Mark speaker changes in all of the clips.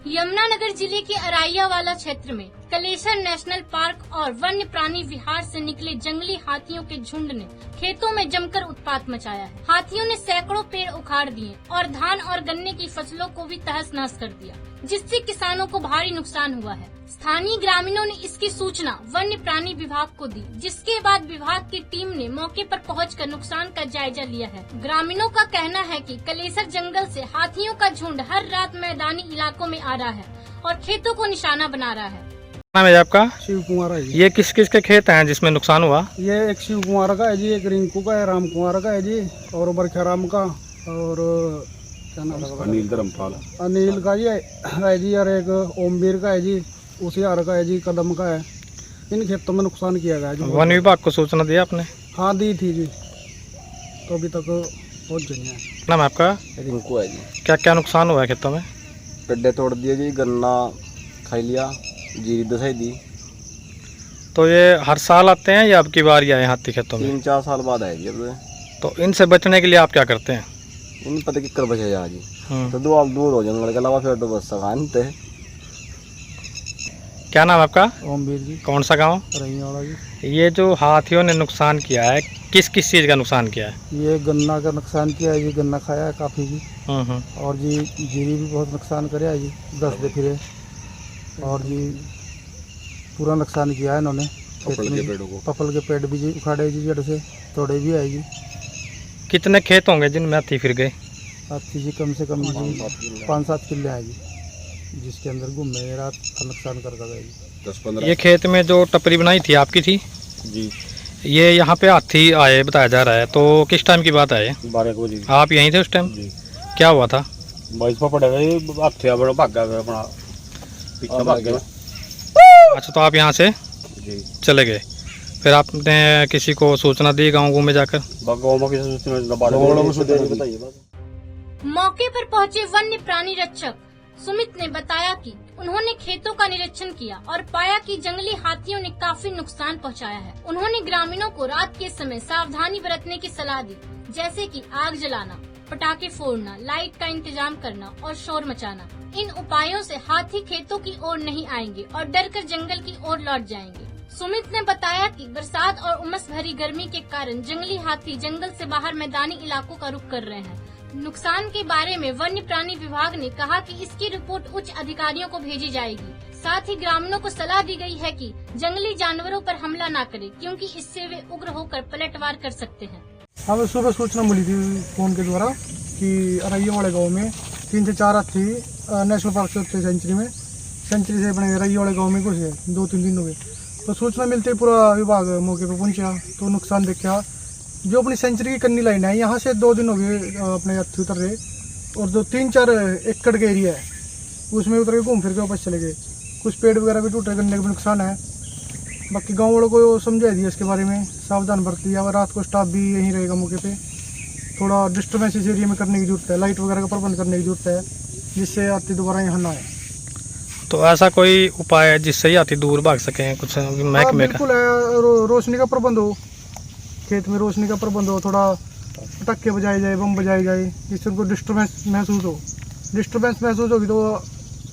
Speaker 1: यमुनानगर जिले के अराइयावाला क्षेत्र में कलेसर नेशनल पार्क और वन्य प्राणी विहार से निकले जंगली हाथियों के झुंड ने खेतों में जमकर उत्पात मचाया है। हाथियों ने सैकड़ों पेड़ उखाड़ दिए और धान और गन्ने की फसलों को भी तहस नहस कर दिया, जिससे किसानों को भारी नुकसान हुआ है। स्थानीय ग्रामीणों ने इसकी सूचना वन्य प्राणी विभाग को दी, जिसके बाद विभाग की टीम ने मौके पर पहुंचकर नुकसान का जायजा लिया है। ग्रामीणों का कहना है कि कलेसर जंगल से हाथियों का झुंड हर रात मैदानी इलाकों में आ रहा है और खेतों को निशाना बना रहा है।
Speaker 2: नाम है आपका?
Speaker 3: शिव कुमार है जी।
Speaker 2: ये किस किस के खेत हैं जिसमें नुकसान हुआ?
Speaker 3: ये एक शिव कुमार का है जी, एक रिंकू का है, राम कुमार का है जी, और बरखराम का, और क्या नाम है,
Speaker 4: अनिल धर्मपाल,
Speaker 3: अनिल का है जी, और एक ओमवीर का है जी, उसियार का है जी, कदम का है। इन खेतों में नुकसान किया गया जी।
Speaker 2: वन विभाग को सूचना दिया आपने?
Speaker 3: हाँ दी थी जी, तो अभी तक पहुँच गई है।
Speaker 2: नाम है आपका?
Speaker 4: रिंकू है जी।
Speaker 2: क्या क्या नुकसान हुआ है खेतों में?
Speaker 4: गड्ढे तोड़ दिए जी, गन्ना खाई लिया, जीरी दसाई दी।
Speaker 2: तो ये हर साल आते हैं या अब की बार आए हाथी खेतों में?
Speaker 4: 3-4 साल बाद आए जी। अब
Speaker 2: तो इनसे बचने के लिए आप क्या करते हैं?
Speaker 4: इन पता कि कर बचे जा जी। तो दूर हो जंगल के अलावा फिर तो बस सखानते।
Speaker 2: क्या नाम है आपका?
Speaker 3: ओमवीर जी।
Speaker 2: कौन सा गाँव?
Speaker 3: रहीवाला जी।
Speaker 2: ये जो हाथियों ने नुकसान किया है, किस किस चीज़ का नुकसान किया है?
Speaker 3: ये गन्ना का नुकसान किया है जी, गन्ना खाया है काफ़ी जी, और जी जीरी भी बहुत नुकसान कराया है जी, 10 दे फिरे, और जी पूरा नुकसान किया है इन्होंने। पपल के पेड़ भी जी उखाड़े जी, जड़ से तोड़े भी है जी।
Speaker 2: कितने खेत होंगे जिनमें हाथी फिर गए?
Speaker 3: हाथी जी कम से कम जी 5-7 किले हैं जी, जिसके अंदर घूमे रात का नुकसान कर गए जी।
Speaker 4: 10-15।
Speaker 2: ये खेत में जो टपरी बनाई थी आपकी थी
Speaker 4: जी।
Speaker 2: ये यहाँ पे हाथी आए बताया जा रहा है, तो किस टाइम की बात है?
Speaker 4: 12 बजे।
Speaker 2: आप यहीं थे उस टाइम?
Speaker 4: जी।
Speaker 2: क्या हुआ था?
Speaker 4: बाईस पर पड़ेगा ये हाथी बड़ा भागा गया, अपना पीछे भाग गया।
Speaker 2: अच्छा, तो आप यहाँ से
Speaker 4: जी
Speaker 2: चले गए, फिर आपने किसी को सूचना दी गाँव में जाकर?
Speaker 1: मौके पर पहुंचे वन्य प्राणी रक्षक सुमित ने बताया कि उन्होंने खेतों का निरीक्षण किया और पाया कि जंगली हाथियों ने काफी नुकसान पहुंचाया है। उन्होंने ग्रामीणों को रात के समय सावधानी बरतने की सलाह दी, जैसे कि आग जलाना, पटाखे फोड़ना, लाइट का इंतजाम करना और शोर मचाना। इन उपायों से हाथी खेतों की ओर नहीं आएंगे और डरकर जंगल की ओर लौट जाएंगे। सुमित ने बताया कि बरसात और उमस भरी गर्मी के कारण जंगली हाथी जंगल से बाहर मैदानी इलाकों का रुख कर रहे हैं। नुकसान के बारे में वन्य प्राणी विभाग ने कहा कि इसकी रिपोर्ट उच्च अधिकारियों को भेजी जाएगी। साथ ही ग्रामीणों को सलाह दी गई है कि जंगली जानवरों पर हमला न करें, क्योंकि इससे वे उग्र होकर पलटवार कर सकते हैं।
Speaker 3: हमें सुबह सूचना मिली थी फोन के द्वारा कि अराइयावाले गाँव में 3 से 4 हाथी नेशनल पार्क से सेंचुरी से अपने अराइयावाले गाँव में घुसे 2-3 दिन हो गए। तो सूचना मिलते ही पूरा विभाग मौके पर पहुंचा, तो नुकसान देखा। जो अपनी सेंचुरी की कन्नी लाइन है, यहाँ से 2 दिन हो गए अपने हाथी उतर रहे, और जो 3-4 एकड़ का एरिया है उसमें उतर के घूम फिर के वापस चले गए। कुछ पेड़ वगैरह भी टूटे, गन्ने का भी नुकसान है। बाकी गाँव वालों को समझा दिया इसके बारे में, सावधान बरत दिया। और रात को स्टाफ भी यहीं रहेगा मौके पे। थोड़ा डिस्टर्बेंस इस एरिया में करने की जरूरत है, लाइट वगैरह का प्रबंध करने की जरूरत है, जिससे हाथी दोबारा यहाँ ना आए।
Speaker 2: तो ऐसा कोई उपाय है जिससे हाथी दूर भाग सके? कुछ महकमे का?
Speaker 3: बिल्कुल है, रोशनी का प्रबंध हो, खेत में रोशनी का प्रबंध हो, थोड़ा पटाखे बजाए जाए, बम बजाए जाए, जिससे उनको डिस्टर्बेंस महसूस हो। डिस्टर्बेंस महसूस होगी तो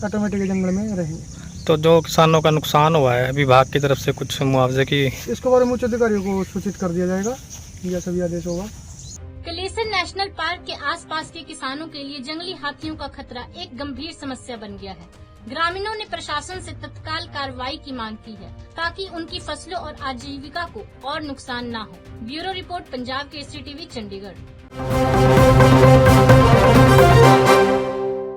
Speaker 3: ऑटोमेटिक जंगल में रहेंगे।
Speaker 2: तो जो किसानों का नुकसान हुआ है, विभाग की तरफ से कुछ मुआवजे की?
Speaker 3: इसके बारे में उच्च अधिकारियों को सूचित कर दिया जाएगा, जैसा भी आदेश होगा।
Speaker 1: कलेसर नेशनल पार्क के आसपास के किसानों के लिए जंगली हाथियों का खतरा एक गंभीर समस्या बन गया है। ग्रामीणों ने प्रशासन से तत्काल कार्रवाई की मांग की है, ताकि उनकी फसलों और आजीविका को और नुकसान न हो। Bureau report, Punjab Kesari TV, Chandigarh.